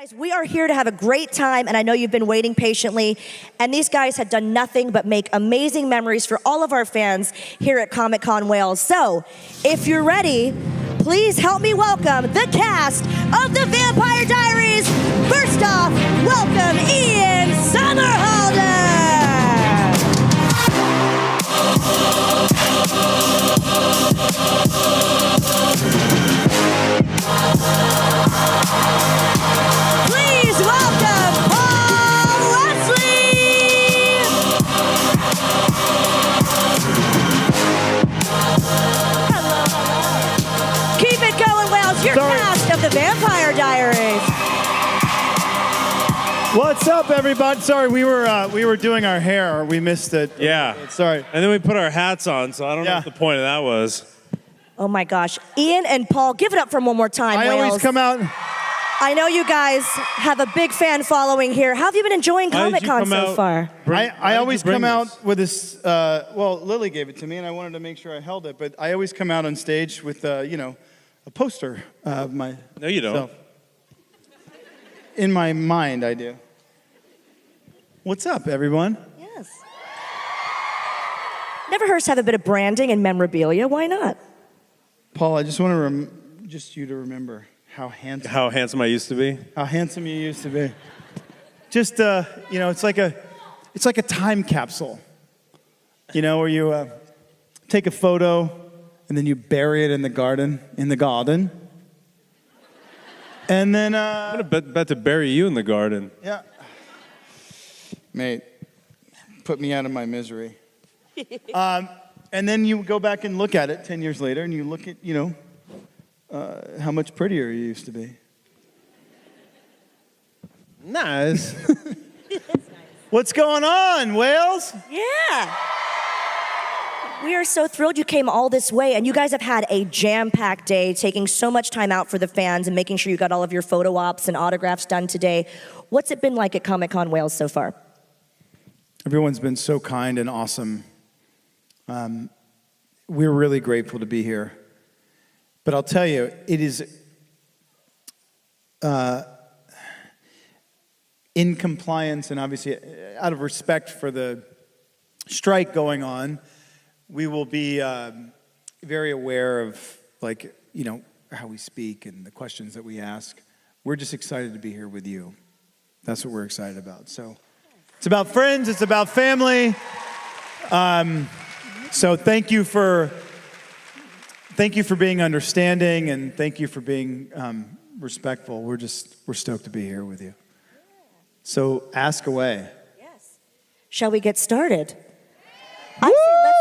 Guys, we are here to have a great time, and I know you've been waiting patiently, and these guys had done nothing but make amazing memories for all of our fans here at Comic-Con Wales. So, if you're ready, please help me welcome the cast of The Vampire Diaries. First off, welcome Ian SOMELHOLDER. Please welcome Wesley. Hello. Keep it going, Wales. Your cast of The Vampire Diaries. What's up, everybody? Sorry, we were doing our hair. We missed it. Yeah. Sorry. And then we put our hats on, so I don't know what the point of that was. Oh my gosh. Ian and Paul, give it up for them one more time, I Wales. always come out. I know you guys have a big fan following here. How have you been enjoying Comic-Con so far? I always come out with this, well, Lily gave it to me, and I wanted to make sure I held it, but I always come out on stage with, a poster of my... No, you don't. Self. In my mind, I do. What's up, everyone? Yes. Never hurts to have a bit of branding and memorabilia. Why not? Paul, I just want to you to remember how handsome I used to be. How handsome you used to be. Just it's like a time capsule. Where you take a photo and then you bury it in the garden. And then I'm about to bury you in the garden. Yeah. Mate, put me out of my misery. And then you go back and look at it 10 years later, and you look at, how much prettier you used to be. Nice. What's going on, Wales? Yeah. We are so thrilled you came all this way, and you guys have had a jam-packed day, taking so much time out for the fans and making sure you got all of your photo ops and autographs done today. What's it been like at Comic-Con Wales so far? Everyone's been so kind and awesome. We're really grateful to be here. But I'll tell you, it is in compliance and obviously out of respect for the strike going on, we will be very aware of, how we speak and the questions that we ask. We're just excited to be here with you. That's what we're excited about. So it's about friends. It's about family. So thank you for being understanding, and thank you for being respectful. We're stoked to be here with you. So ask away. Yes. Shall we get started?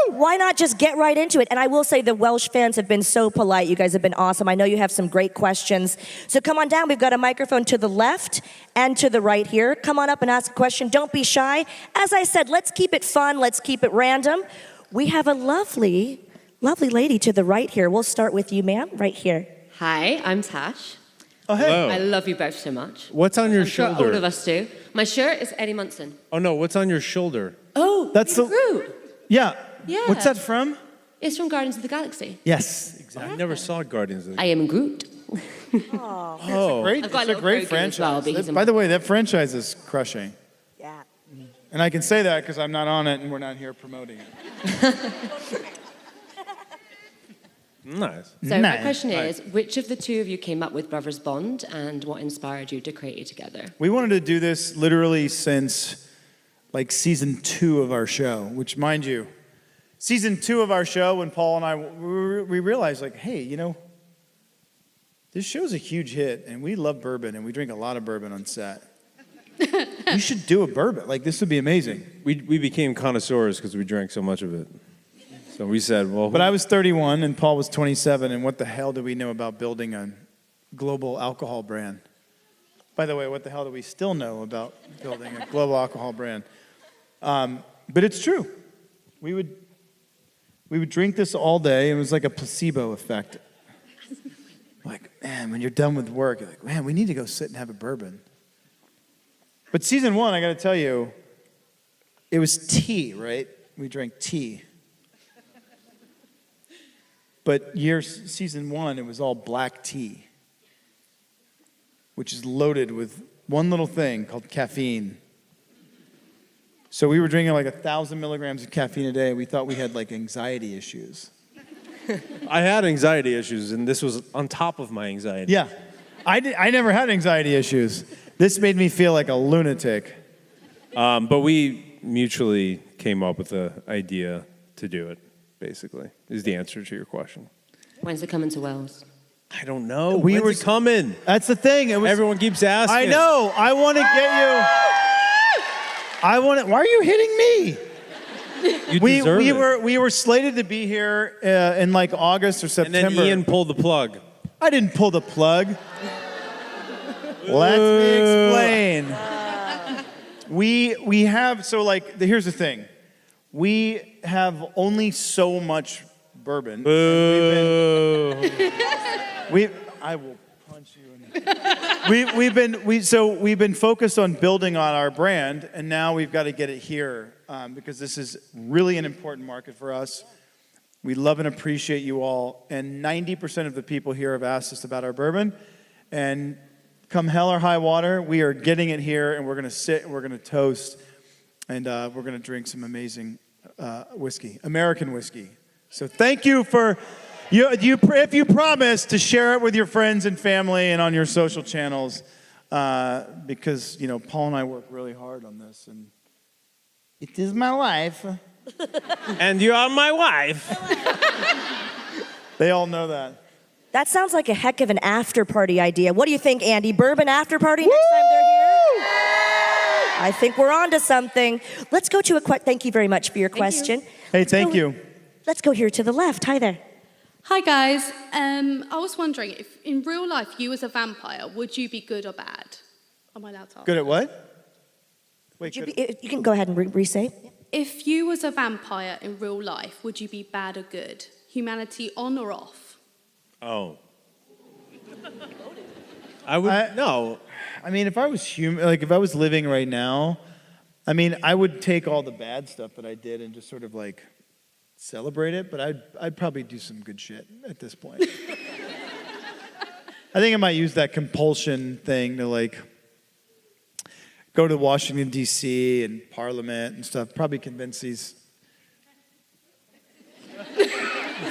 Why not just get right into it? And I will say the Welsh fans have been so polite. You guys have been awesome. I know you have some great questions. So come on down. We've got a microphone to the left and to the right here. Come on up and ask a question. Don't be shy. As I said, let's keep it fun. Let's keep it random. We have a lovely lady to the right here. We'll start with you, ma'am, right here. Hi, I'm Tash. Oh, hey. Hello. I love you both so much. What's on your I'm sure shoulder? all of us do. My shirt is Eddie Munson. Oh, no, what's on your shoulder? Oh, That's the Groot. Yeah. Yeah. What's that from? It's from Guardians of the Galaxy. Yes, exactly. I never saw Guardians of the I am Groot. Oh. Great. I've got It's a a little great Grogu as well, franchise. because I'm- By the way, that franchise is crushing. Yeah. And I can say that because I'm not on it and we're not here promoting it. Nice. So my Nice. question is, which of the two of you came up with Brothers Bond, and what inspired you to create it together? We wanted to do this literally since season 2 of our show, which, mind you, season 2 of our show, when Paul and I, we realized, hey, this show's a huge hit, and we love bourbon, and we drink a lot of bourbon on set. We should do a bourbon. This would be amazing. We became connoisseurs because we drank so much of it. So we said, well... But I was 31, and Paul was 27, and what the hell do we know about building a global alcohol brand? By the way, what the hell do we still know about building a global alcohol brand? But it's true. We would drink this all day. It was like a placebo effect. Man, when you're done with work, you're like, man, we need to go sit and have a bourbon. But season 1, I got to tell you, it was tea, right? We drank tea. But season 1, it was all black tea. which is loaded with one little thing called caffeine. So we were drinking like 1,000 milligrams of caffeine a day, and we thought we had like anxiety issues. I had anxiety issues, and this was on top of my anxiety. Yeah, I never had anxiety issues. This made me feel like a lunatic. But we mutually came up with the idea to do it, basically, is the answer to your question. When's it coming to Wales? I don't know. We When's were it coming? That's the thing. Everyone keeps asking. I know. I want to get you. Why are you hitting me? You deserve it. We were slated to be here in like August or September. And then Ian pulled the plug. I didn't pull the plug. Let me explain. We have, so like, here's the thing. We have only so much bourbon. I will punch you in we've been focused on building on our brand, and now we've got to get it here because this is really an important market for us. We love and appreciate you all, and 90% of the people here have asked us about our bourbon, and come hell or high water, we are getting it here, and we're going to sit, and we're going to toast, and we're going to drink some amazing whiskey, American whiskey. So thank you for, if you promise to share it with your friends and family and on your social channels, because, Paul and I work really hard on this, and it is my life. And you are my wife. They all know that. That sounds like a heck of an after party idea. What do you think, Andy? Bourbon after party next time they're here? I think we're on to something. Let's go to thank you very much for your question. Hey, thank you. Let's go here to the left. Hi there. Hi guys, I was wondering if in real life you was a vampire, would you be good or bad? Am I allowed to ask? Good at what? Wait, You can go ahead and re-say. If you was a vampire in real life, would you be bad or good? Humanity on or off? Oh. I would, no. I mean, if I was human, like if I was living right now, I mean, I would take all the bad stuff that I did and just sort of like celebrate it, but I'd probably do some good shit at this point. I think I might use that compulsion thing to like go to Washington, D.C. and Parliament and stuff, probably convince these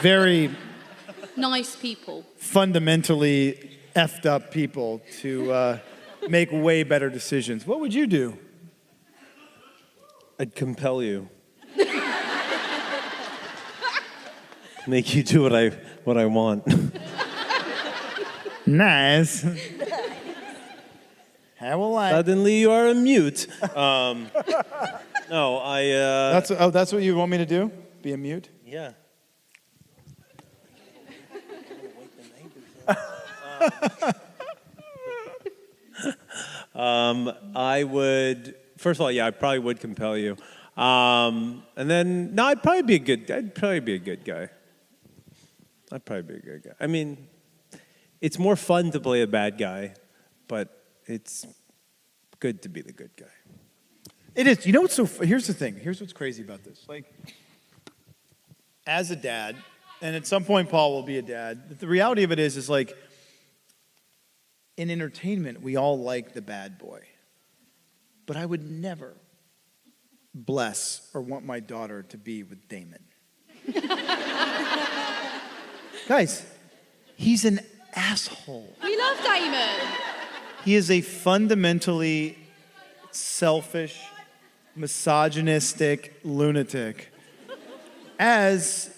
very Nice people. fundamentally effed up people to make way better decisions. What would you do? I'd compel you. Make you do what I want. Nice. How will I? Suddenly you are a mute. No, That's what you want me to do? Be a mute? yeah. I would, first of all, yeah, I probably would compel you. And then, no, I'd probably be a good guy. I'd probably be a good guy. I mean, it's more fun to play a bad guy, but it's good to be the good guy. It is. You know what's here's the thing. Here's what's crazy about this. Like, as a dad, and at some point Paul will be a dad, the reality of it is like, in entertainment, we all like the bad boy. But I would never bless or want my daughter to be with Damon. Guys, he's an asshole. We love Damon. He is a fundamentally selfish, misogynistic lunatic. As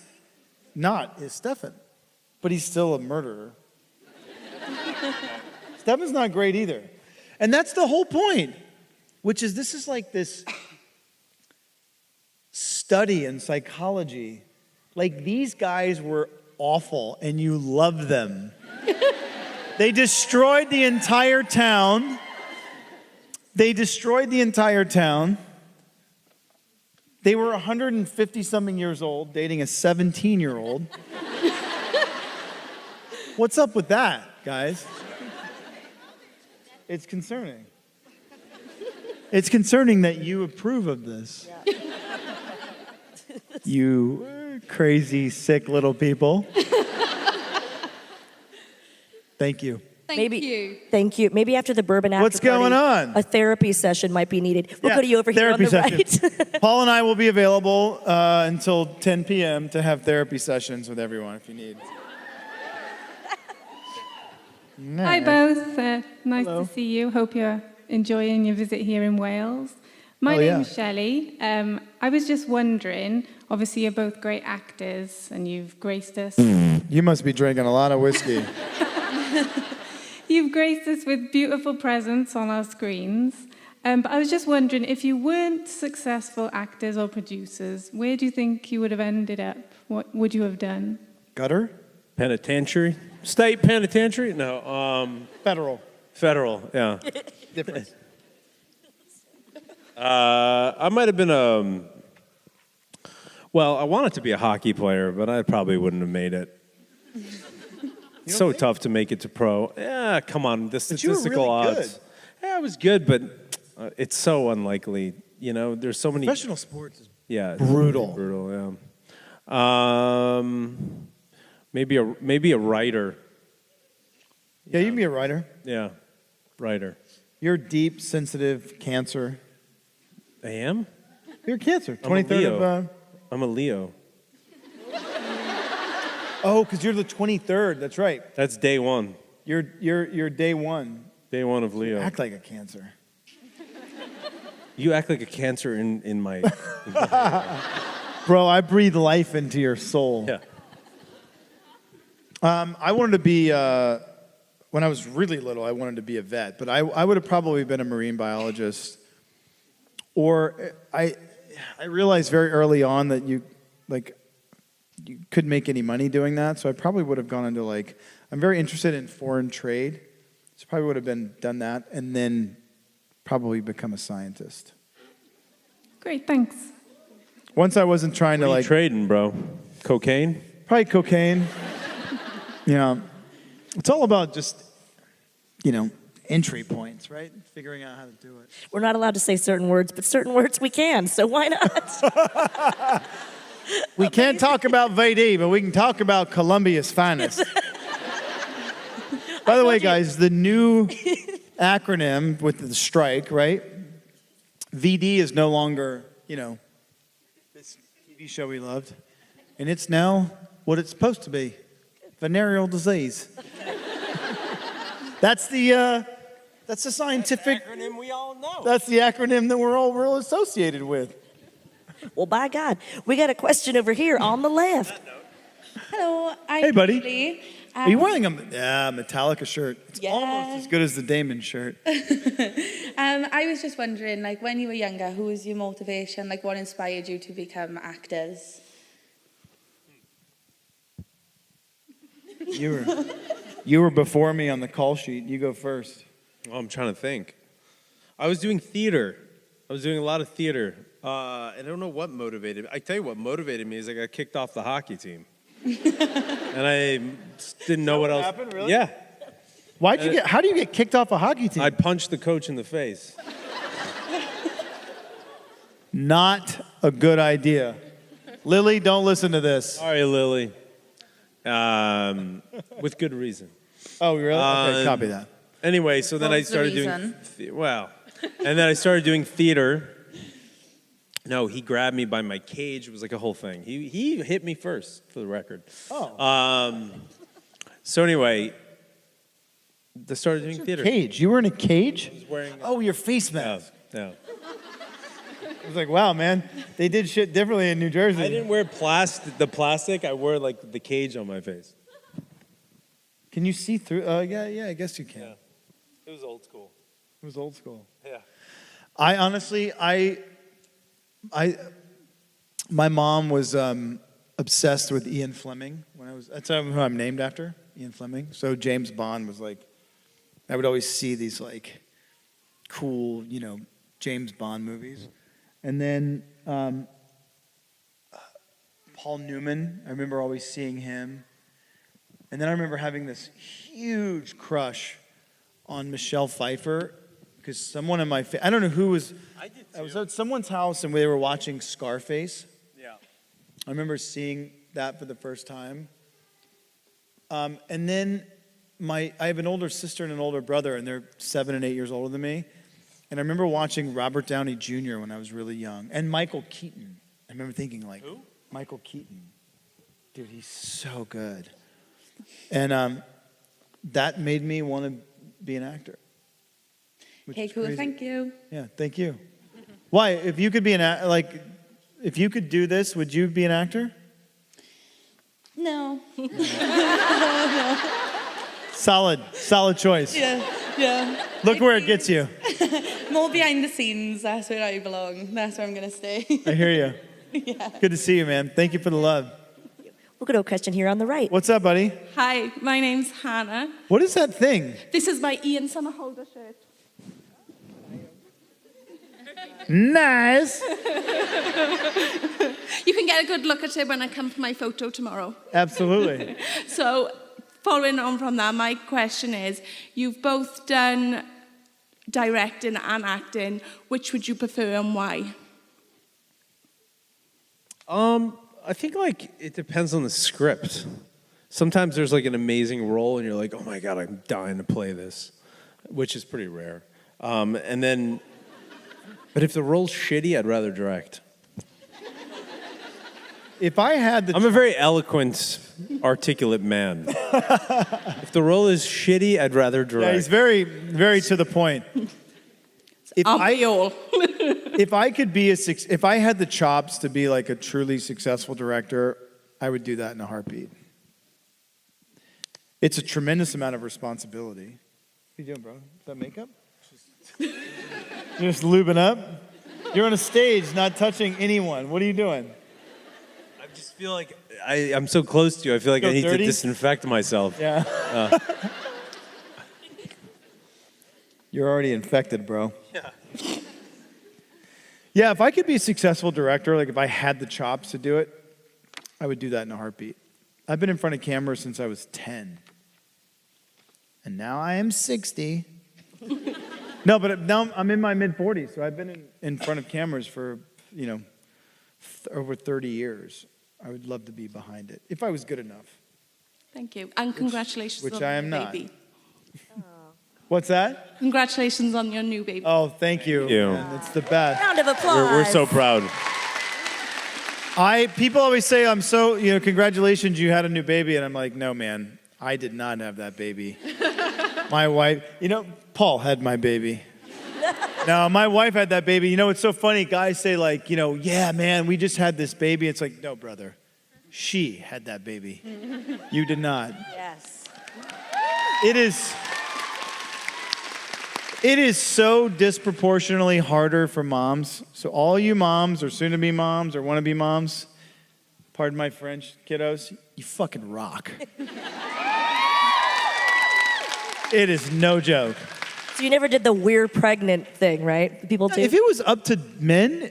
not is Stefan, but he's still a murderer. Stefan's not great either. And that's the whole point, which is this is like this study in psychology. Like, these guys were awful and you loved them. They destroyed the entire town. They were 150-something years old, dating a 17-year-old. What's up with that, guys? It's concerning. It's concerning that you approve of this. Yeah. You crazy, sick little people. Thank you. Thank you. Thank you. Maybe after the bourbon after What's going party, on? a therapy session might be needed. We'll go to you over here on therapy the session. right. Paul and I will be available until 10 p.m. to have therapy sessions with everyone if you need. Hi both, nice Hello. to see you. Hope you're enjoying your visit here in Wales. My Oh, yeah. name's Shelley. I was just wondering, obviously you're both great actors and you've graced us. You must be drinking a lot of whiskey. You've graced us with beautiful presence on our screens. But I was just wondering, if you weren't successful actors or producers, where do you think you would have ended up? What would you have done? Gutter? Penitentiary? State penitentiary? No, Federal. federal, yeah. Difference. I might have been well, I wanted to be a hockey player, but I probably wouldn't have made it. It's so tough to make it to pro. Yeah, come on, the you were statistical really odds. good. Yeah, I was good, but it's so unlikely. You know, there's so many. Professional sports is Yeah, it's brutal. brutal. Yeah. Maybe a writer. Yeah, you can be a writer. Yeah, writer. You're deep, sensitive cancer. I am. You're cancer. I'm a 23rd Leo. of. I'm a Leo. Oh, because you're the 23rd. That's right. That's day one. You're day one. Day one of Leo. Act like a cancer. You act like a cancer in my. Bro, I breathe life into your soul. Yeah. I wanted to be, when I was really little, I wanted to be a vet, but I would have probably been a marine biologist. Or I realized very early on that you couldn't make any money doing that, so I probably would have gone into I'm very interested in foreign trade, so probably would have done that, and then probably become a scientist. Great, thanks. Once I wasn't trying What are you to trading, bro? Cocaine? probably cocaine. Yeah. It's all about just, entry points, right? Figuring out how to do it. We're not allowed to say certain words, but certain words we can, so why not? We can't talk about VD, but we can talk about Colombia's finest. By the way, guys, the new acronym with the strike, right? VD is no longer, this TV show we loved. And it's now what it's supposed to be. Venereal disease. That's the scientific Acronym we all know. That's the acronym that we're all real associated with. Well, by God, we got a question over here on the left. Hello, I'm Hey, buddy. Wesley. Are you wearing a Metallica shirt? It's Yeah. almost as good as the Damon shirt. I was just wondering, when you were younger, who was your motivation? What inspired you to become actors? You were before me on the call sheet. You go first. Well, I'm trying to think. I was doing theater. I was doing a lot of theater. I don't know what motivated me. I tell you what motivated me is I got kicked off the hockey team. And I just didn't know what else. happened, really? Yeah. How do you get kicked off a hockey team? I punched the coach in the face. Not a good idea. Lily, don't listen to this. Sorry, Lily. With good reason. Oh, really? Okay, copy that. Anyway, so then What I was the started reason? doing, and then I started doing theater. No, he grabbed me by my cage. It was like a whole thing. He hit me first, for the record. Oh. So anyway, I started doing theater. Cage. You were in a cage? I was wearing. Oh, your face mask. No. I was like, wow, man. They did shit differently in New Jersey. I didn't wear the plastic. I wore the cage on my face. Can you see through? Yeah, I guess you can. Yeah. It was old school. It was old school. Yeah. I honestly, my mom was obsessed with Ian Fleming that's who I'm named after, Ian Fleming. So James Bond was I would always see these cool, James Bond movies. And then Paul Newman, I remember always seeing him. And then I remember having this huge crush on Michelle Pfeiffer because someone in my I don't know who was. I was at someone's house and they were watching Scarface. Yeah. I remember seeing that for the first time. And then I have an older sister and an older brother, and they're 7 and 8 years older than me. And I remember watching Robert Downey Jr. when I was really young, and Michael Keaton. I remember thinking, like, who? Michael Keaton. Dude, he's so good. And that made me want to be an actor. Okay, cool. Crazy. Thank you. Yeah, thank you. Why? If you could be if you could do this, would you be an actor? No. Solid choice. Yeah. Look where it gets you. More behind the scenes. That's where I belong. That's where I'm going to stay. I hear you. Yeah. Good to see you, man. Thank you for the love. We'll go to a question here on the right. What's up, buddy? Hi, my name's Hannah. What is that thing? This is my Ian SOMELHOLDER shirt. Nice. You can get a good look at it when I come for my photo tomorrow. Absolutely. So, following on from that, my question is, you've both done directing and acting. Which would you prefer and why? I think it depends on the script. Sometimes there's an amazing role and you're like, oh my God, I'm dying to play this, which is pretty rare. But if the role's shitty, I'd rather direct. If I had I'm a very eloquent, articulate man. If the role is shitty, I'd rather direct. Yeah, he's very, very to the point. If I had the chops to be a truly successful director, I would do that in a heartbeat. It's a tremendous amount of responsibility. What are you doing, bro? Is that makeup? You're just lubing up? You're on a stage not touching anyone. What are you doing? I just feel like I'm so close to you. I feel like I need to disinfect myself. Yeah. You're already infected, bro. Yeah. Yeah, if I could be a successful director, if I had the chops to do it, I would do that in a heartbeat. I've been in front of cameras since I was 10. And now I am 60. No, but now I'm in my mid-40s, so I've been in front of cameras for, over 30 years. I would love to be behind it, if I was good enough. Thank you. And congratulations which on I your am not. baby. What's that? Congratulations on your new baby. Oh, thank you. Man, it's the best. Round of applause. We're so proud. People always say, I'm so, congratulations, you had a new baby. And I'm like, no, man, I did not have that baby. My wife, Paul had my baby. No, my wife had that baby. It's so funny. Guys say yeah, man, we just had this baby. It's like, no, brother. She had that baby. You did not. Yes. It is so disproportionately harder for moms. So all you moms or soon-to-be moms or wanna-be moms, pardon my French, kiddos, you fucking rock. It is no joke. So you never did the we're pregnant thing, right? People do. If it was up to men,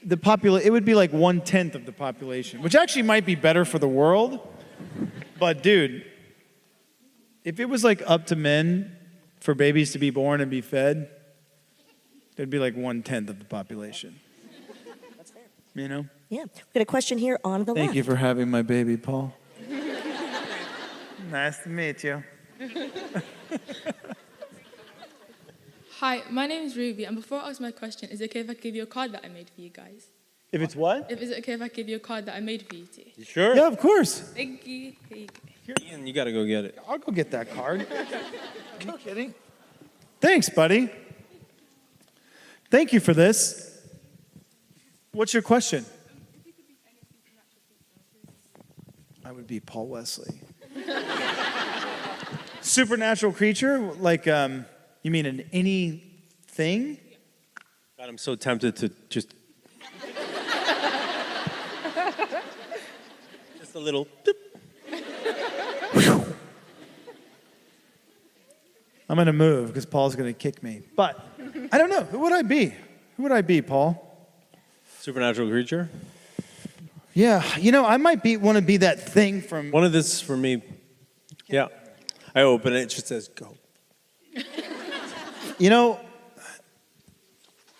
it would be 1/10 of the population, which actually might be better for the world. But dude, if it was up to men for babies to be born and be fed, it'd be 1/10 of the population. That's fair. Yeah. We've got a question here on the left. Thank you for having my baby, Paul. Nice to meet you. Hi, my name is Ruby, and before I ask my question, is it okay if I give you a card that I made for you guys? If it's what? Is it okay if I give you a card that I made for you two? You sure? Yeah, of course. Thank you. Here you go. Ian, you got to go get it. I'll go get that card. Are you kidding? Thanks, buddy. Thank you for this. What's your question? I would be Paul Wesley. Supernatural creature? You mean in anything? God, I'm so tempted to just a little. I'm going to move because Paul's going to kick me. But I don't know. Who would I be? Who would I be, Paul? Supernatural creature? Yeah. I might want to be that thing from... One of this for me. Yeah. I open it. It just says, go.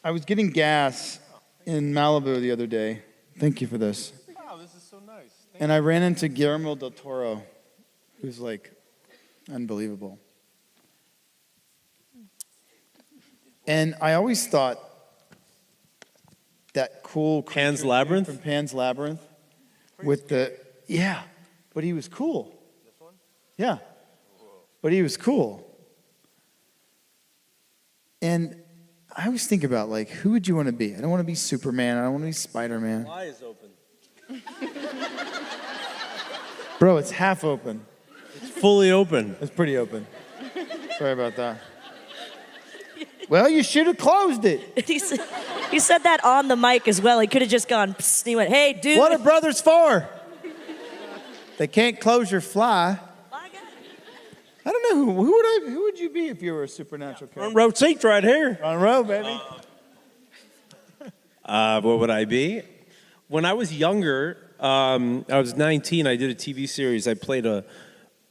I was getting gas in Malibu the other day. Thank you for this. Wow, this is so nice. And I ran into Guillermo del Toro, who's Unbelievable. And I always thought that cool Pan's Labyrinth? from Pan's Labyrinth with the, yeah, but he was cool. This one? Yeah, but he was cool. And I always think about, like, who would you want to be? I don't want to be Superman. I don't want to be Spider-Man. Why is open? Bro, it's half open. It's fully open. It's pretty open. Sorry about that. Well, you should have closed it. He said that on the mic as well. He could have just gone, psst, and he went, hey, dude. What are brothers for? They can't close your fly. I don't know who would you be if you were a supernatural character? Front row seats right here. Front row, baby. What would I be? When I was younger, I was 19. I did a TV series. I played a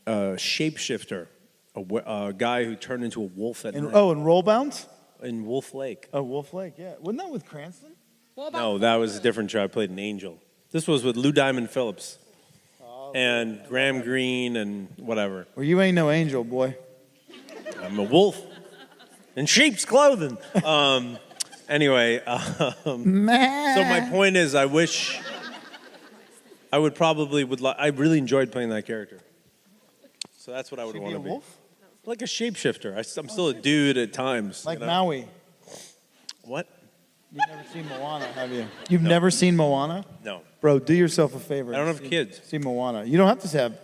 shapeshifter, a guy who turned into a wolf at night. Oh, in Roll Bounce? In Wolf Lake. Oh, Wolf Lake, yeah. Wasn't that with Cranston? No, that was a different show. I played an angel. This was with Lou Diamond Phillips and Graham Greene and whatever. Well, you ain't no angel, boy. I'm a wolf in sheep's clothing. Anyway, so my point is, I wish I would probably I really enjoyed playing that character. So that's what I would want to be. Wolf? Like a shapeshifter. I'm still a dude at times. Like Maui. What? You've never seen Moana, have you? You've never seen Moana? No. Bro, do yourself a favor. I don't have kids. See Moana. You don't have to have.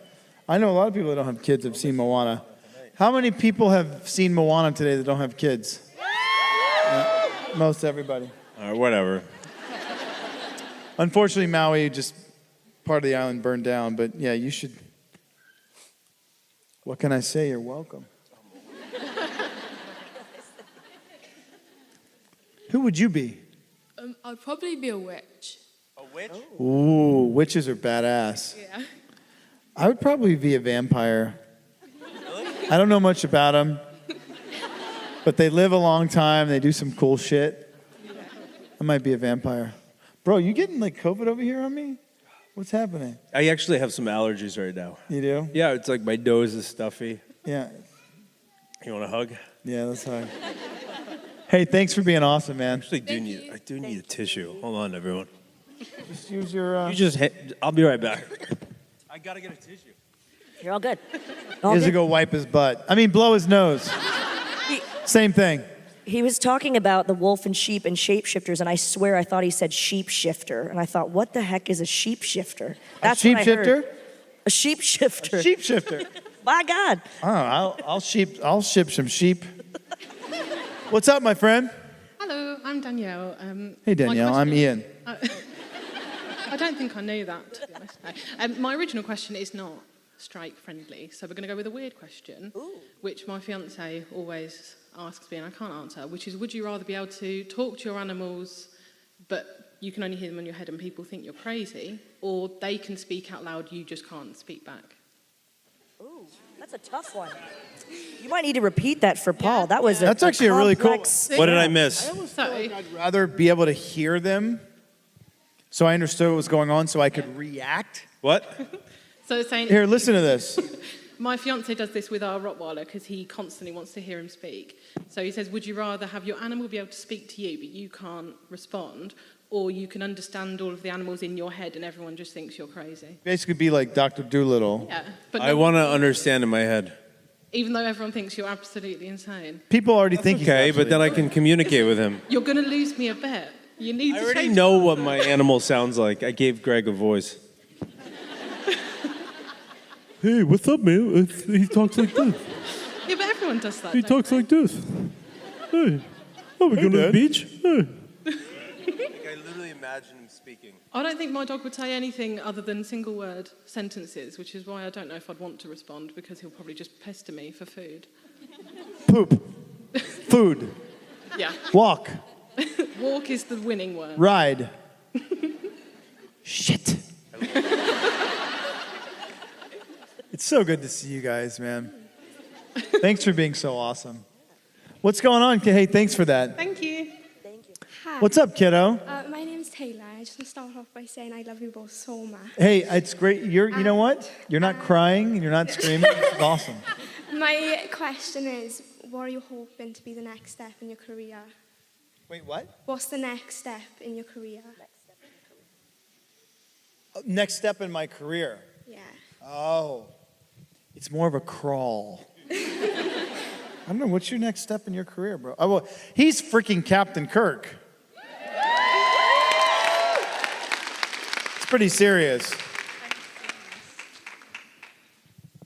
I know a lot of people that don't have kids have seen Moana. How many people have seen Moana today that don't have kids? Yeah, most everybody. All right, whatever. Unfortunately, Maui, just part of the island burned down. But yeah, you should. What can I say? You're welcome. Who would you be? I'd probably be a witch. A witch? Ooh, witches are badass. Yeah. I would probably be a vampire. I don't know much about them, but they live a long time. They do some cool shit. I might be a vampire. Bro, you getting like COVID over here on me? What's happening? I actually have some allergies right now. You do? Yeah, it's like my nose is stuffy. Yeah. You want a hug? Yeah, that's hard. Hey, thanks for being awesome, man. I do need a tissue. Hold on, everyone. Just use your... I'll be right back. I gotta get a tissue. You're all good. He has to go wipe his butt. I mean, blow his nose. Same thing. He was talking about the wolf and sheep and shapeshifters, and I swear I thought he said sheep shifter. And I thought, what the heck is a sheep shifter? That's a sheep what I shifter? heard. A sheep shifter. A sheep shifter. My God. Oh, I'll ship some sheep. What's up, my friend? Hello, I'm Danielle. Hey, Danielle, I'm Ian. I don't think I knew that, to be honest. No. My original question is not strike friendly, so we're going to go with a weird question, which my fiance always asks me and I can't answer, which is, would you rather be able to talk to your animals, but you can only hear them in your head and people think you're crazy, or they can speak out loud, you just can't speak back? Ooh, that's a tough one. You might need to repeat that for Paul. That was That's actually a really cool. What did I miss? I almost feel like I'd rather be able to hear them, so I understood what was going on, so I could react. What? So saying Here, listen to this. My fiance does this with our Rottweiler because he constantly wants to hear him speak. So he says, would you rather have your animal be able to speak to you, but you can't respond, or you can understand all of the animals in your head and everyone just thinks you're crazy? Basically be like Dr. Dolittle. Yeah. But I want to understand in my head. Even though everyone thinks you're absolutely insane. People already think he's Okay, but then I can communicate with him. You're going to lose me a bet. You need I to already change know what my animal sounds like. I gave Greg a voice. Hey, what's up, man? He talks like this. Yeah, but everyone does that. He talks like this. Hey, are we going to the beach? Hey. I literally imagine him speaking. I don't think my dog would say anything other than single word sentences, which is why I don't know if I'd want to respond, because he'll probably just pester me for food. Poop. Food. Yeah. Walk. Walk is the winning word. Ride. Shit. It's so good to see you guys, man. Thanks for being so awesome. What's going on? Hey, thanks for that. Thank you. Hi. What's up, kiddo? My name's Taylor. I just want to start off by saying I love you both so much. Hey, it's great. You know what? You're not crying and you're not screaming. It's awesome. My question is, what are you hoping to be the next step in your career? Wait, what? What's the next step in your career? Next step in my career. Yeah. Oh, it's more of a crawl. I don't know. What's your next step in your career, bro? Oh, well, he's freaking Captain Kirk. It's pretty serious.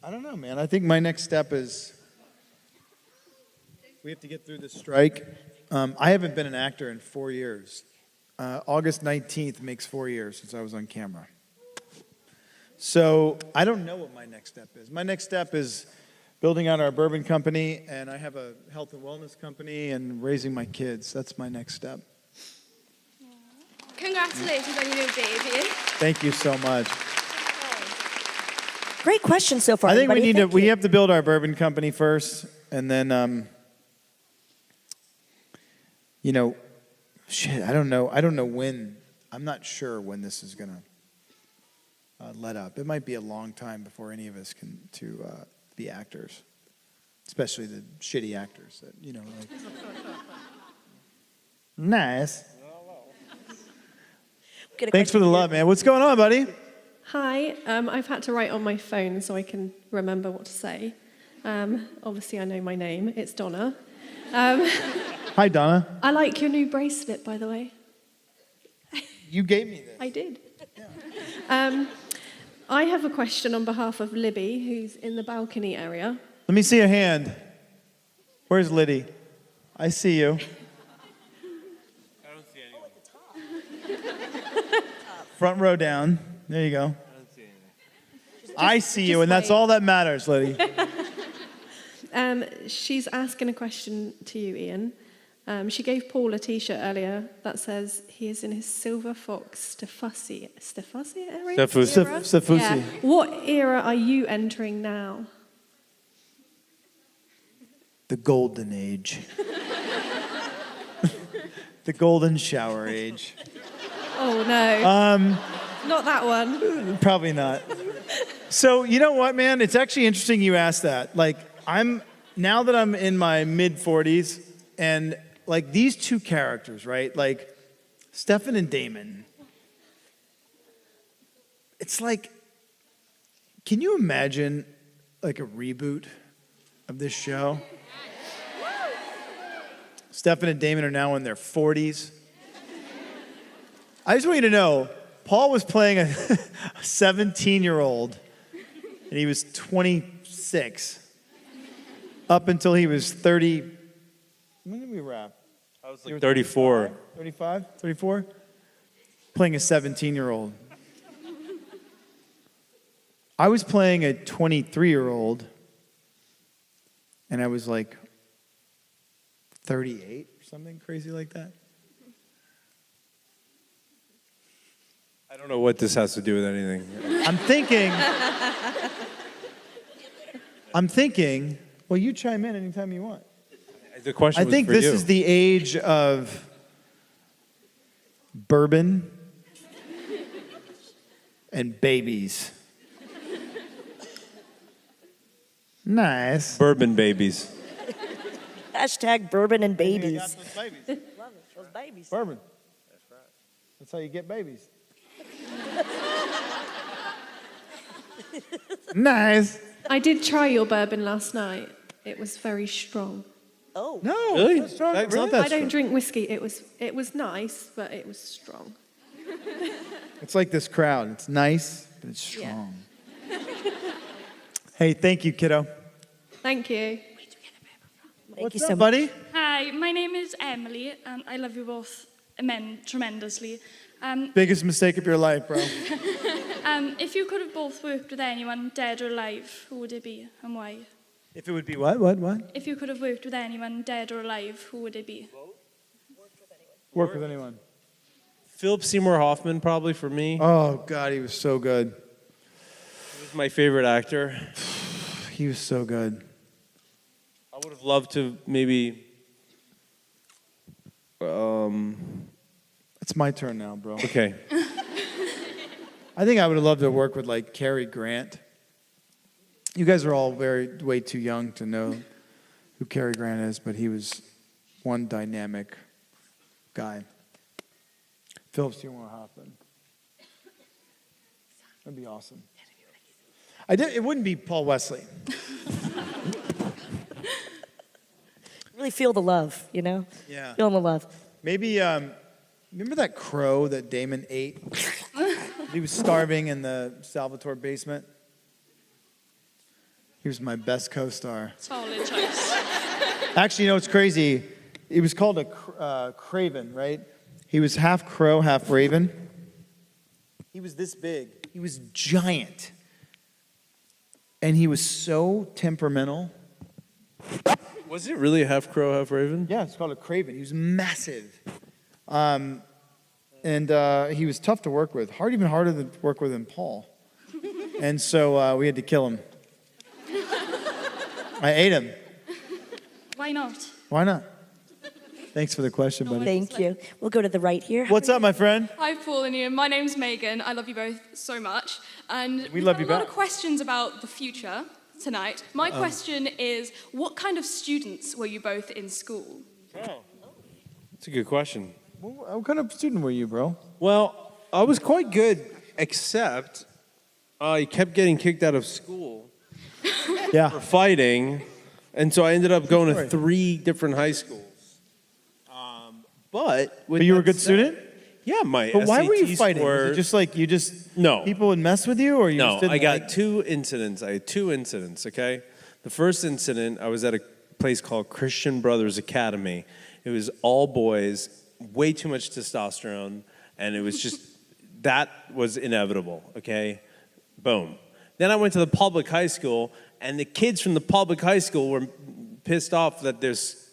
I don't know, man. I think my next step is we have to get through this strike. I haven't been an actor in 4 years. August 19th makes 4 years since I was on camera. So I don't know what my next step is. My next step is building out our bourbon company, and I have a health and wellness company, and raising my kids. That's my next step. Congratulations on your new baby. Thank you so much. Great question so far. I think everybody. we have to build our bourbon company first, and then I don't know when. I'm not sure when this is gonna let up. It might be a long time before any of us can be actors, especially the shitty actors that like. Nice. Thanks for the love, man. What's going on, buddy? Hi, I've had to write on my phone so I can remember what to say. Obviously, I know my name. It's Donna. Hi, Donna. I like your new bracelet, by the way. You gave me this. I did. Yeah. I have a question on behalf of Libby, who's in the balcony area. Let me see a hand. Where's Liddy? I see you. I don't see anyone. Front row down. There you go. I don't see anything. I see you, and that's all that matters, Liddy. She's asking a question to you, Ian. She gave Paul a T-shirt earlier that says he is in his Silver Fox Stefussi area? Stefussi. Yeah. What era are you entering now? The golden age. The golden shower age. Oh, no. Not that one. Probably not. So, you know what, man? It's actually interesting you asked that. Like, now that I'm in my mid-40s, and like these two characters, right? Like Stefan and Damon. It's like, can you imagine like a reboot of this show? Stefan and Damon are now in their 40s. I just want you to know, Paul was playing a 17-year-old, and he was 26. Up until he was 30. When did we wrap? I was like 34. 35? 34? Playing a 17-year-old. I was playing a 23-year-old, and I was like 38 or something crazy like that. I don't know what this has to do with anything. I'm thinking, well, you chime in anytime you want. The question I was think for this you. is the age of bourbon and babies. Nice. Bourbon babies. Hashtag bourbon and babies. Those babies. Love it. Those babies. Bourbon. That's right. That's how you get babies. Nice. I did try your bourbon last night. It was very strong. Oh. No. Really? That's strong. That's Really? not that I don't strong. drink whiskey. It was nice, but it was strong. It's like this crowd. It's nice, but it's strong. Hey, thank you, kiddo. Thank you. Thank you What's so up, much. buddy? Hi, my name is Emily, and I love you both tremendously. Biggest mistake of your life, bro. If you could have both worked with anyone, dead or alive, who would it be and why? If it would be what? If you could have worked with anyone, dead or alive, who would it be? Work with anyone. Philip Seymour Hoffman, probably for me. Oh, God, he was so good. He was my favorite actor. He was so good. I would have loved to maybe. It's my turn now, bro. Okay. I think I would have loved to work with like Cary Grant. You guys are all way too young to know who Cary Grant is, but he was one dynamic guy. Phillips, do you want to hop in? That'd be awesome. It wouldn't be Paul Wesley. Really feel the love, you know? Yeah. Feeling the love. Maybe, remember that crow that Damon ate? He was starving in the Salvatore basement. He was my best co-star. Solid choice. Actually, you know, it's crazy. It was called a craven, right? He was half crow, half raven. He was this big. He was giant. And he was so temperamental. Was it really half crow, half raven? Yeah, it's called a craven. He was massive. And he was tough to work with. Even harder to work with than Paul. And so we had to kill him. I ate him. Why not? Why not? Thanks for the question, buddy. Thank you. We'll go to the right here. What's up, my friend? Hi, Paul and Ian. My name's Megan. I love you both so much. And We love you a lot back. of questions about the future tonight. My question is, what kind of students were you both in school? That's a good question. What kind of student were you, bro? Well, I was quite good, except I kept getting kicked out of school for fighting, and so I ended up going to 3 different high schools. But you were a good student? Yeah, my But why were you SAT fighting? score- Was it just like No. people would mess with you, or you No, just didn't I got like- 2 incidents. I had 2 incidents, okay? The first incident, I was at a place called Christian Brothers Academy. It was all boys, way too much testosterone, and it was just, that was inevitable, okay? Boom. Then I went to the public high school, and the kids from the public high school were pissed off that there's,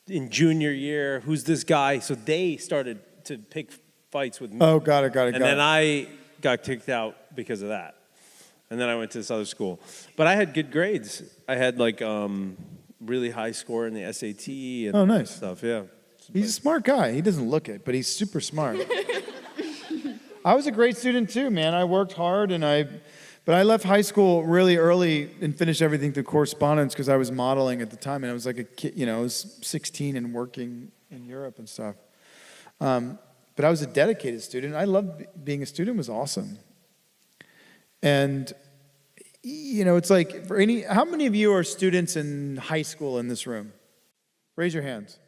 in junior year, who's this guy? So they started to pick fights with me. Oh, got it. And then I got kicked out because of that. And then I went to this other school. But I had good grades. I had like really high score in the SAT and Oh, nice. stuff, yeah. He's a smart guy. He doesn't look it, but he's super smart. I was a great student too, man. I worked hard, but I left high school really early and finished everything through correspondence because I was modeling at the time, and I was like a kid, you know, I was 16 and working in Europe and stuff. But I was a dedicated student. I loved being a student. It was awesome. And you know, it's like how many of you are students in high school in this room? Raise your hands.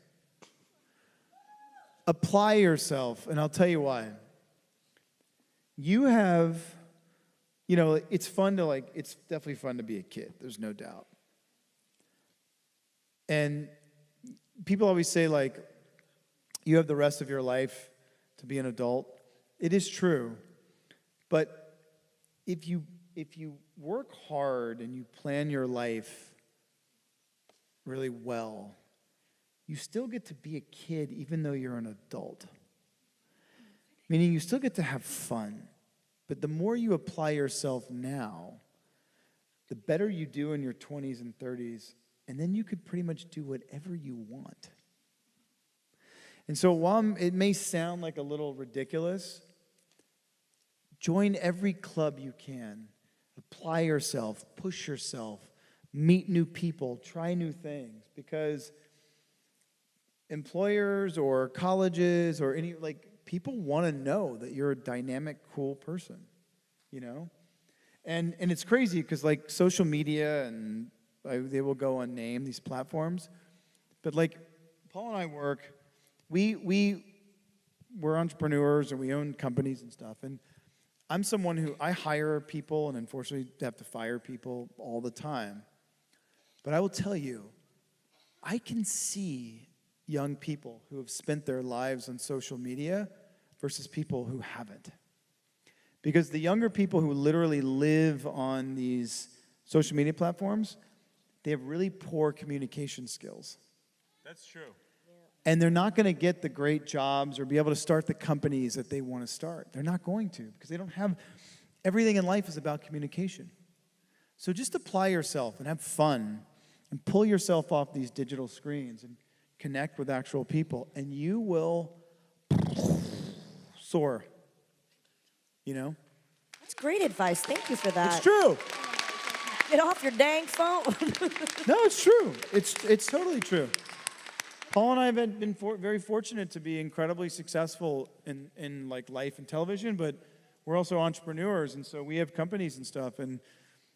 Apply yourself, and I'll tell you why. You have, you know, it's definitely fun to be a kid. There's no doubt. And people always say, like, you have the rest of your life to be an adult. It is true. But if you work hard and you plan your life really well, you still get to be a kid even though you're an adult. Meaning you still get to have fun. But the more you apply yourself now, the better you do in your 20s and 30s, and then you could pretty much do whatever you want. And so while it may sound like a little ridiculous, join every club you can. Apply yourself, push yourself, meet new people, try new things, because employers or colleges or people want to know that you're a dynamic, cool person, you know? And it's crazy because like social media and they will go unnamed, these platforms. But like Paul and I we're entrepreneurs and we own companies and stuff. And I'm someone who I hire people and unfortunately have to fire people all the time. But I will tell you, I can see young people who have spent their lives on social media versus people who haven't. Because the younger people who literally live on these social media platforms, they have really poor communication skills. That's true. And they're not going to get the great jobs or be able to start the companies that they want to start. They're not going to because they don't have, everything in life is about communication. So just apply yourself and have fun and pull yourself off these digital screens and connect with actual people, and you will soar. You know? That's great advice. Thank you for that. It's true. Get off your dang phone. No, it's true. It's totally true. Paul and I have been very fortunate to be incredibly successful in like life and television, but we're also entrepreneurs, and so we have companies and stuff, and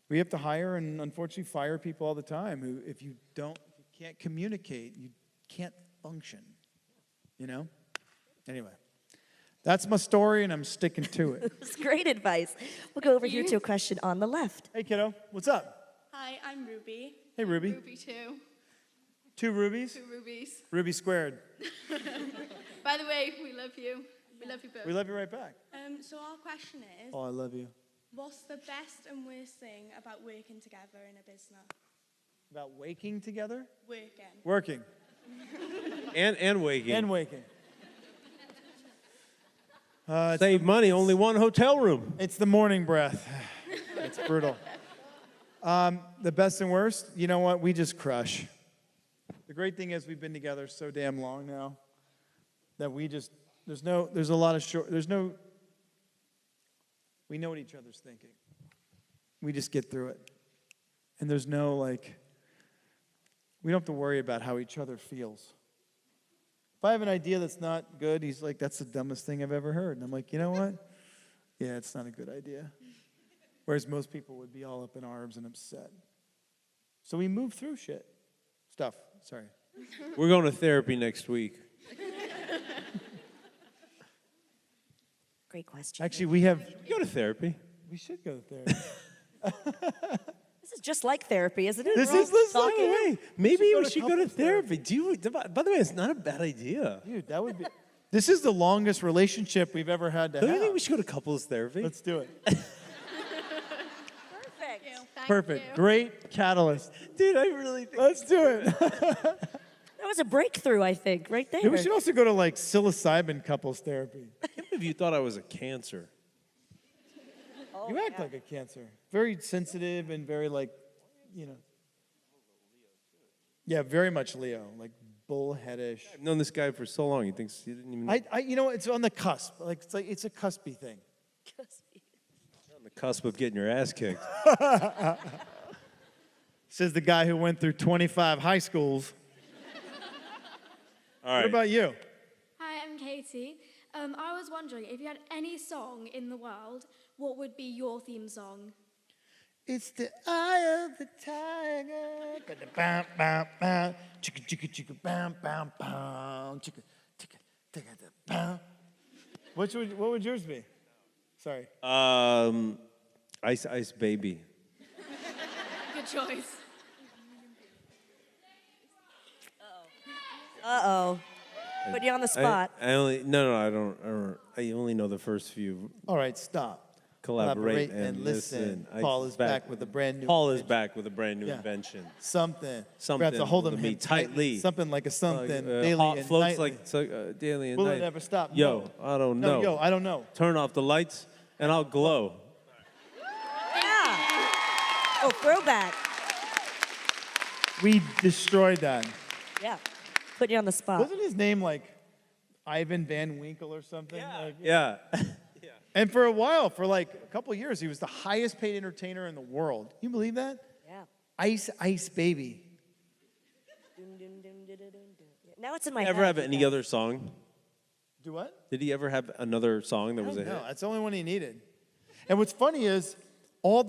we have to hire and unfortunately fire people all the time who, if you can't communicate, you can't function. You know? Anyway, that's my story, and I'm sticking to it. It's great advice. We'll go over here to a question on the left. Hey, kiddo, what's up? Hi, I'm Ruby. Hey, Ruby. Ruby too. 2 rubies? 2 rubies. Ruby squared. By the way, we love you. We love you both. We love you right back. So our question is, Oh, I love you. what's the best and worst thing about working together in a business? About waking together? Working. Working. And waking. And waking. Save money, only one hotel room. It's the morning breath. It's brutal. The best and worst, you know what? We just crush. The great thing is we've been together so damn long now that we know what each other's thinking. We just get through it. And there's no we don't have to worry about how each other feels. If I have an idea that's not good, he's like, that's the dumbest thing I've ever heard. And I'm like, you know what? Yeah, it's not a good idea. Whereas most people would be all up in arms and upset. So we move through stuff. Sorry. We're going to therapy next week. Great question. Actually, we have... Go to therapy. We should go to therapy. This is just like therapy, isn't it? This We're all is, listen, talking. wait, maybe we should go to couples therapy. By the way, it's not a bad idea. Dude, that would be... This is the longest relationship we've ever had to Don't have. you think we should go to couples therapy? Let's do it. Perfect. Perfect. Great catalyst. Dude, I really think... Let's do it. That was a breakthrough, I think, right there. Yeah, we should also go to psilocybin couples therapy. I can't believe you thought I was a cancer. You act like a cancer. Very sensitive and very Yeah, very much Leo. Bullheadish. I've known this guy for so long. He thinks he didn't even know. It's on the cusp. It's a cuspy thing. On the cusp of getting your ass kicked. Says the guy who went through 25 high schools. All right. What about you? Hi, I'm Katie. I was wondering, if you had any song in the world, what would be your theme song? It's the eye of the tiger. Bam, bam, bam. Chicka, chicka, chicka, bam, bam, bam. Chicka, chicka, chicka, bam. What would yours be? Sorry. Ice Ice Baby. Good choice. Uh-oh. Put you on the spot. I only know the first few. All right, stop. Collaborate and listen. Paul is back with a brand new Paul is back with a brand new invention. Something. Something. We have to hold him me tightly. Something like a something. Daily hot and floats nightly. daily and Will night. it never stop? Yo, No. I don't know. No, yo, I don't know. Turn off the lights and I'll glow. Yeah. Oh, throwback. We destroyed that. Yeah. Put you on the spot. Wasn't his name Ivan Van Winkle or something? Yeah. And for a while, for a couple of years, he was the highest paid entertainer in the world. Can you believe that? Yeah. Ice Ice Baby. Now it's in my Ever head. have any other song? Do what? Did he ever have another song that was a hit? No, that's the only one he needed. And what's funny is a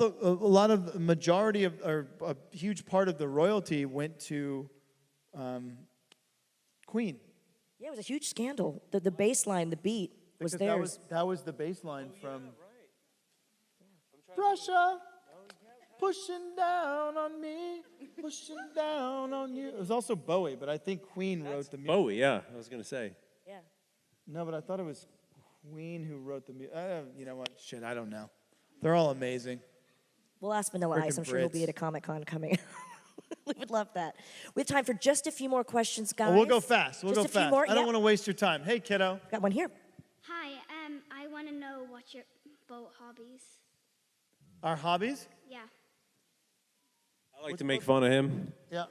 huge part of the royalty went to Queen. Yeah, it was a huge scandal. The bass line, the beat was Because theirs. that was the bass line from Russia, pushing down on me, pushing down on you. It was also Bowie, but I think Queen wrote the music. Bowie, yeah, I was going to say. Yeah. No, but I thought it was Queen who wrote the music. You know what? Shit, I don't know. They're all amazing. We'll ask Vanilla Ice. Frickin' I'm sure he'll be Brits. at a Comic-Con coming. We would love that. We have time for just a few more questions, guys. Oh, we'll go fast. We'll Just go a few fast. more. I don't Yep. want to waste your time. Hey, kiddo. Got one here. Hi, I want to know what your boat hobbies. Our hobbies? Yeah. I like to make fun of him. Yeah.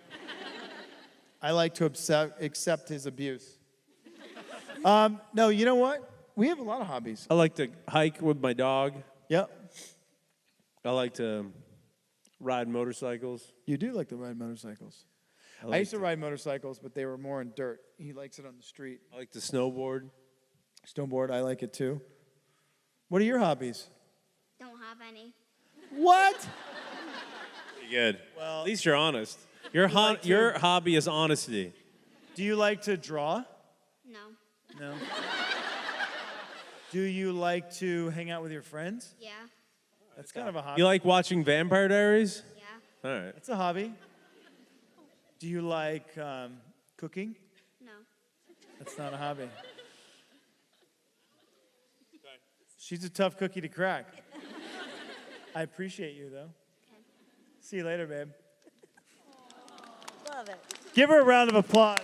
I like to accept his abuse. No, you know what? We have a lot of hobbies. I like to hike with my dog. Yep. I like to Ride motorcycles. You do like to ride motorcycles. I used to ride motorcycles, but they were more in dirt. He likes it on the street. I like to snowboard. Snowboard, I like it too. What are your hobbies? Don't have any. What? Pretty good. Well, at least you're honest. Your hobby is honesty. Do you like to draw? No. No. Do you like to hang out with your friends? Yeah. That's kind of a hobby. You like watching Vampire Diaries? Yeah. All right. That's a hobby. Do you like cooking? No. That's not a hobby. She's a tough cookie to crack. I appreciate you, though. Okay. See you later, babe. Love it. Give her a round of applause.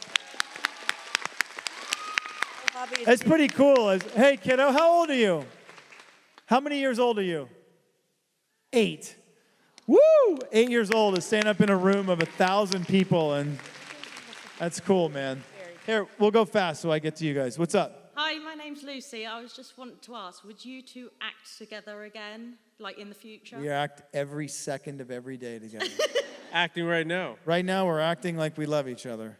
It's pretty cool. Hey, kiddo, how old are you? How many years old are you? 8. Woo! 8 years old is standing up in a room of 1,000 people, and that's cool, man. Here, we'll go fast so I get to you guys. What's up? Hi, my name's Lucy. I was just wanting to ask, would you two act together again, like in the future? We act every second of every day together. Acting right now. Right now, we're acting like we love each other.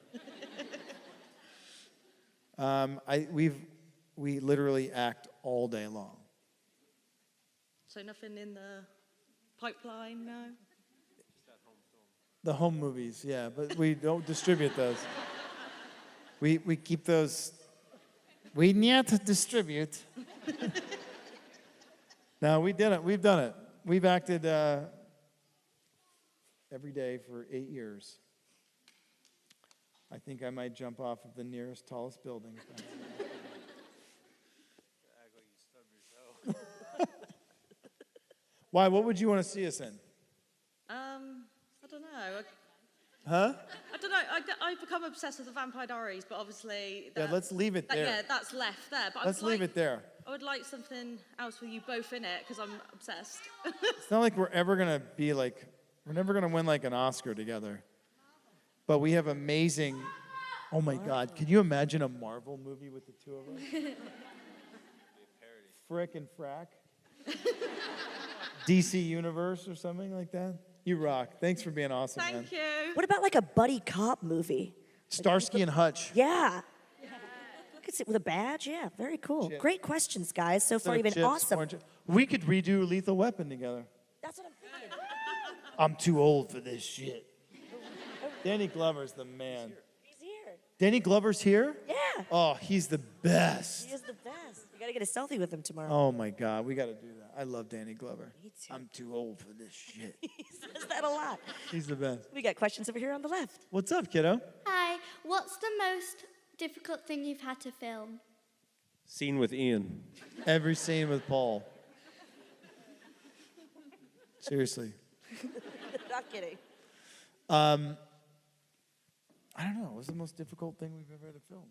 We literally act all day long. So nothing in the pipeline, no? The home movies, yeah, but we don't distribute those. We keep those. We need to distribute. No, we did it. We've done it. We've acted every day for 8 years. I think I might jump off of the nearest, tallest building. Why? What would you want to see us in? I don't know. Huh? I don't know. I've become obsessed with the Vampire Diaries, but obviously... Yeah, let's leave it there. Yeah, that's left there. But Let's leave it there. I would like something else with you both in it, because I'm obsessed. It's not like we're ever going to be like, we're never going to win like an Oscar together. But we have amazing, oh my God, can you imagine a Marvel movie with the two of us? Frick and Frack? DC Universe or something like that? You rock. Thanks for being awesome, man. Thank you. What about like a buddy cop movie? Starsky and Hutch. Yeah. I could sit with a badge. Yeah, very cool. Shit. Great questions, guys. So far, you've been Chips, awesome. orange- We could redo Lethal Weapon together. That's what I'm thinking. I'm too old for this shit. Danny Glover's the man. He's here. Danny Glover's here? Yeah. Oh, he's the best. He is the best. You got to get a selfie with him tomorrow. Oh my God, we got to do that. I love Danny Glover. Me too. I'm too old for this shit. He says that a lot. He's the best. We got questions over here on the left. What's up, kiddo? Hi, what's the most difficult thing you've had to film? Scene with Ian. Every scene with Paul. Seriously. Not kidding. I don't know. What was the most difficult thing we've ever had to film?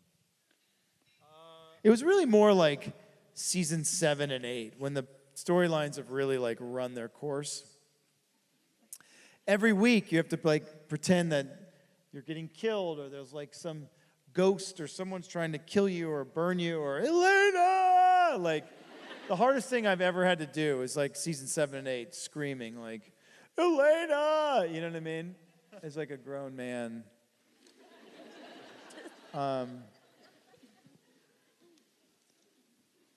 It was really more like season 7 and 8 when the storylines have really like run their course. Every week you have to like pretend that you're getting killed or there's like some ghost or someone's trying to kill you or burn you or Elena. Like the hardest thing I've ever had to do is like season 7 and 8 screaming like Elena. You know what I mean? As like a grown man.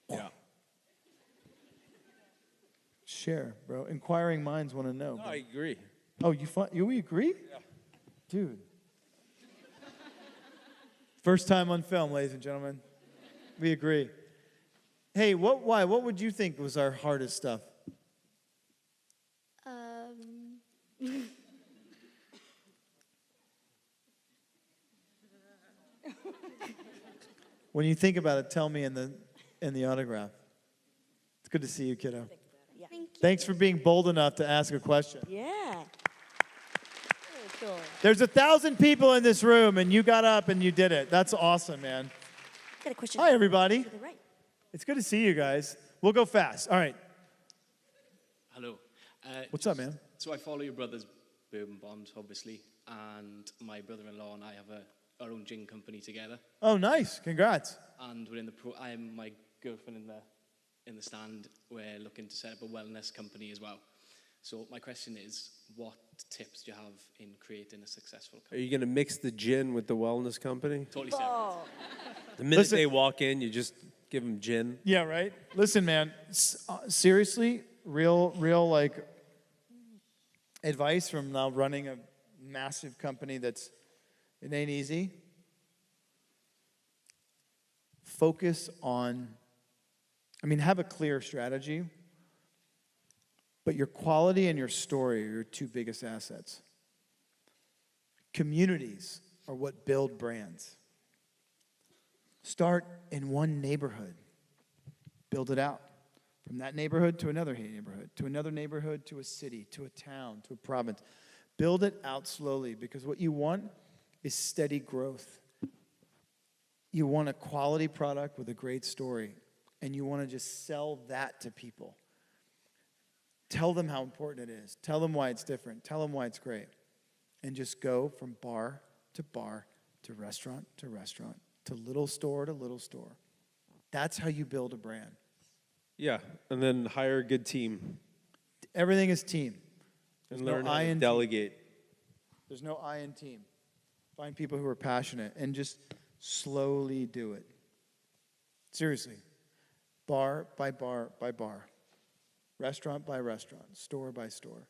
Yeah. Share, bro. Inquiring minds want to know. No, I agree. Oh, we agree? Yeah. Dude. First time on film, ladies and gentlemen. We agree. Hey, why? What would you think was our hardest stuff? When you think about it, tell me in the autograph. It's good to see you, kiddo. Yeah. Thanks for being bold enough to ask a question. Yeah. Very cool. There's 1,000 people in this room, and you got up and you did it. That's awesome, man. Got a question. Hi, everybody. To the right. It's good to see you guys. We'll go fast. All right. Hello. What's up, man? So I follow your brother's bourbon bond, obviously, and my brother-in-law and I have our own gin company together. Oh, nice. Congrats. And we're in I am my girlfriend in the stand. We're looking to set up a wellness company as well. So my question is, what tips do you have in creating a successful Are company? you going to mix the gin with the wellness company? Totally separate. The minute they walk in, you just give them gin. Yeah, right? Listen, man, seriously, real like advice from now running a massive company it ain't easy. Focus on, have a clear strategy, but your quality and your story are your two biggest assets. Communities are what build brands. Start in one neighborhood. Build it out. From that neighborhood to another neighborhood to a city, to a town, to a province. Build it out slowly, because what you want is steady growth. You want a quality product with a great story, and you want to just sell that to people. Tell them how important it is. Tell them why it's different. Tell them why it's great. And just go from bar to restaurant to little store to little store. That's how you build a brand. Yeah, and then hire a good team. Everything is team. And learn how to delegate. There's no I in team. Find people who are passionate and just slowly do it. Seriously. Bar by bar by bar. Restaurant by restaurant. Store by store.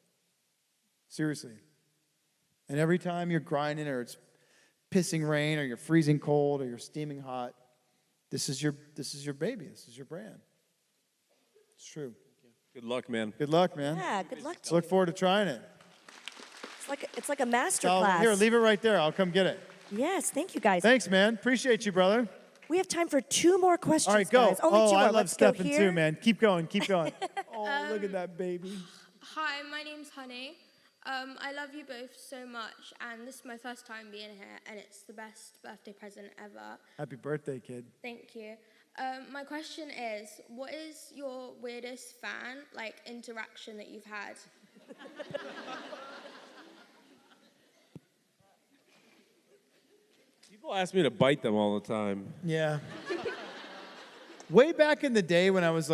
Seriously. And every time you're grinding, or it's pissing rain, or you're freezing cold, or you're steaming hot, this is your baby. This is your brand. It's true. Good luck, man. Good luck, man. Yeah, good luck to Look you. forward to trying it. It's like a master So, class. here, leave it right there. I'll come get it. Yes, thank you guys. Thanks, man. Appreciate you, brother. We have time for 2 more questions. All right, go. Guys. Only 2 more. I love Let's go Stefan here. too, man. Keep going. Oh, look at that baby. Hi, my name's Honey. I love you both so much, and this is my first time being here, and it's the best birthday present ever. Happy birthday, kid. Thank you. My question is, what is your weirdest fan, interaction that you've had? People ask me to bite them all the time. Yeah. Way back in the day when I was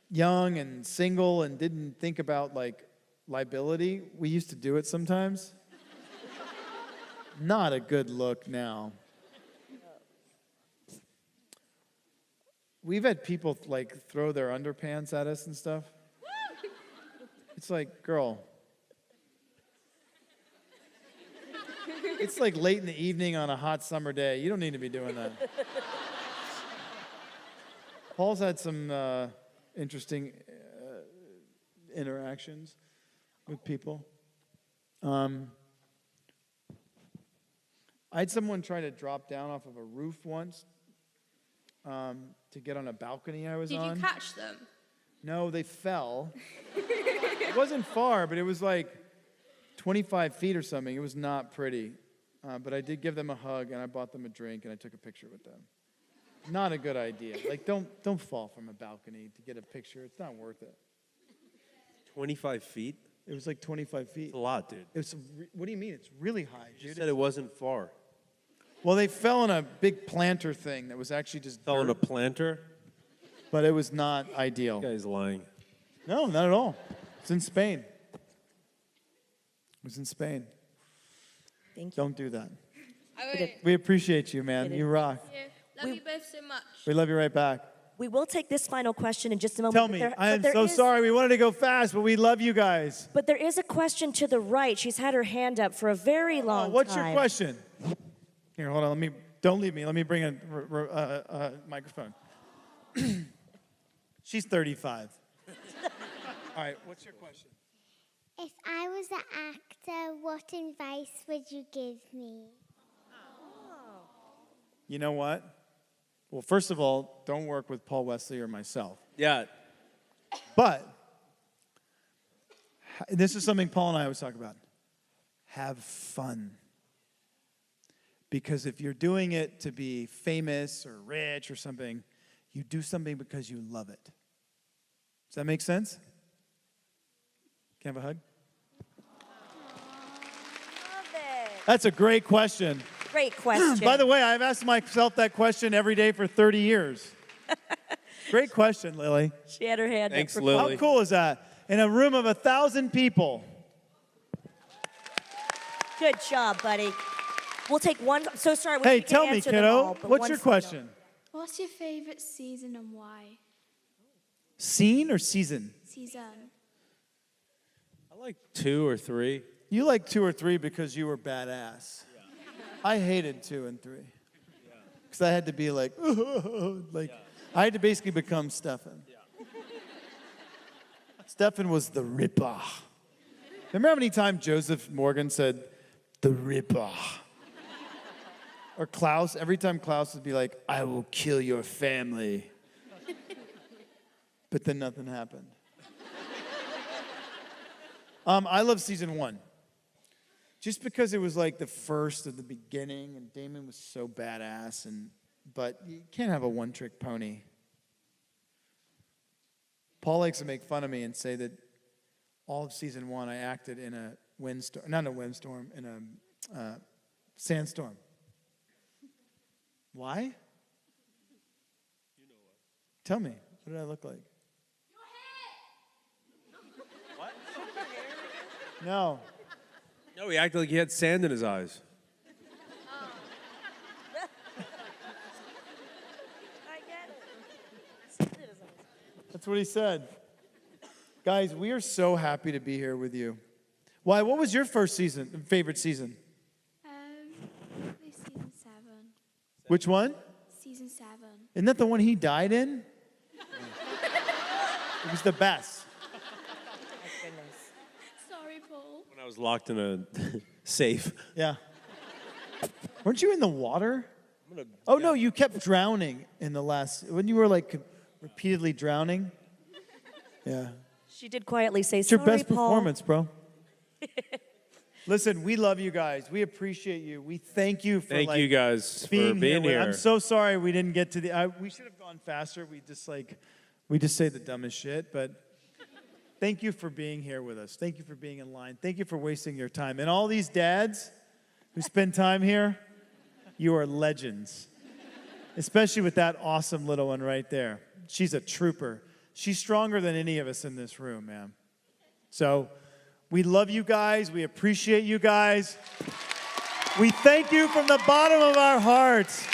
young and single and didn't think about liability, we used to do it sometimes. Not a good look now. We've had people throw their underpants at us and stuff. It's like, girl. It's late in the evening on a hot summer day. You don't need to be doing that. Paul's had some interesting interactions with people. I had someone try to drop down off of a roof once to get on a balcony I was on. Did you catch them? No, they fell. It wasn't far, but it was 25 feet or something. It was not pretty. But I did give them a hug, and I bought them a drink, and I took a picture with them. Not a good idea. Don't fall from a balcony to get a picture. It's not worth it. 25 feet? It was 25 feet. It's a lot, dude. What do you mean? It's really high, dude. You said it wasn't far. Well, they fell in a big planter thing that was actually just Fell in dirt, a planter? but it was not ideal. This guy's lying. No, not at all. It's in Spain. It was in Spain. Thank you. Don't do that. I won't. We appreciate you, man. You rock. Love you both so much. We love you right back. We will take this final question in just a moment. Tell but me, there- I am but there so is- sorry. We wanted to go fast, but we love you guys. But there is a question to the right. She's had her hand up for a very long What's time. your question? Here, hold on. Don't leave me. Let me bring a microphone. She's 35. All right, what's your question? If I was an actor, what advice would you give me? You know what? Well, first of all, don't work with Paul Wesley or myself. Yeah. But this is something Paul and I always talk about. Have fun. Because if you're doing it to be famous or rich or something, you do something because you love it. Does that make sense? Can I have a hug? Love it. That's a great question. Great question. By the way, I've asked myself that question every day for 30 years. Great question, Lily. She had her hand Thanks, up. Lily. How cool is that? in a room of 1,000 people. Good job, buddy. We'll take one. So sorry. Hey, we can't tell me, answer them kiddo, all, but what's one your final. question? What's your favourite season and why? Scene or season? Season. I like 2 or 3. You like 2 or 3 because you were badass. Yeah. I hated 2 and 3. Because I had to be like, I had to basically become Stefan. Yeah. Stefan was the Ripper. Remember how many times Joseph Morgan said, the Ripper? Or Klaus, every time Klaus would be like, I will kill your family. But then nothing happened. I love season 1. Just because it was like the first of the beginning, and Damon was so badass, but you can't have a one-trick pony. Paul likes to make fun of me and say that all of season 1 I acted in a windstorm, not a windstorm, in a sandstorm. Why? You know what? Tell me, what did I look like? What? No. No, he acted like he had sand in his eyes. That's what he said. Guys, we are so happy to be here with you. Why? What was your favorite season? Probably season 7. Which one? Season 7. Isn't that the one he died in? It was the best. Sorry, Paul. When I was locked in a safe. Yeah. Weren't you in the water? No, you kept drowning in the last. When you were like repeatedly drowning. Yeah. She did quietly say, It's your sorry, best Paul. performance, bro. Listen, we love you guys. We appreciate you. We thank you for Thank you guys for being being here. I'm so sorry we didn't get to the. We should have gone faster. We just say the dumbest shit. But thank you for being here with us. Thank you for being in line. Thank you for wasting your time. And all these dads who spend time here, you are legends. Especially with that awesome little one right there. She's a trooper. She's stronger than any of us in this room, man. So we love you guys. We appreciate you guys. We thank you from the bottom of our hearts.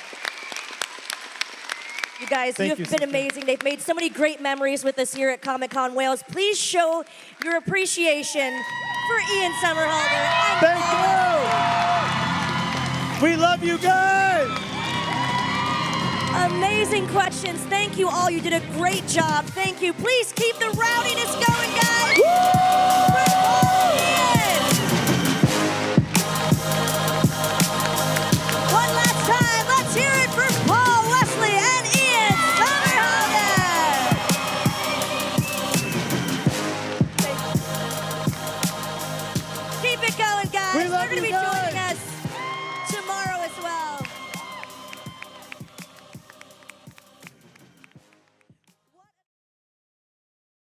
You guys, Thank you have you, been sister. amazing. They've made so many great memories with us here at Comic-Con Wales. Please show your appreciation for Ian Somerhalder. Thank you. We love you guys. Amazing questions. Thank you all. You did a great job. Thank you. Please keep the rowdiness going, guys.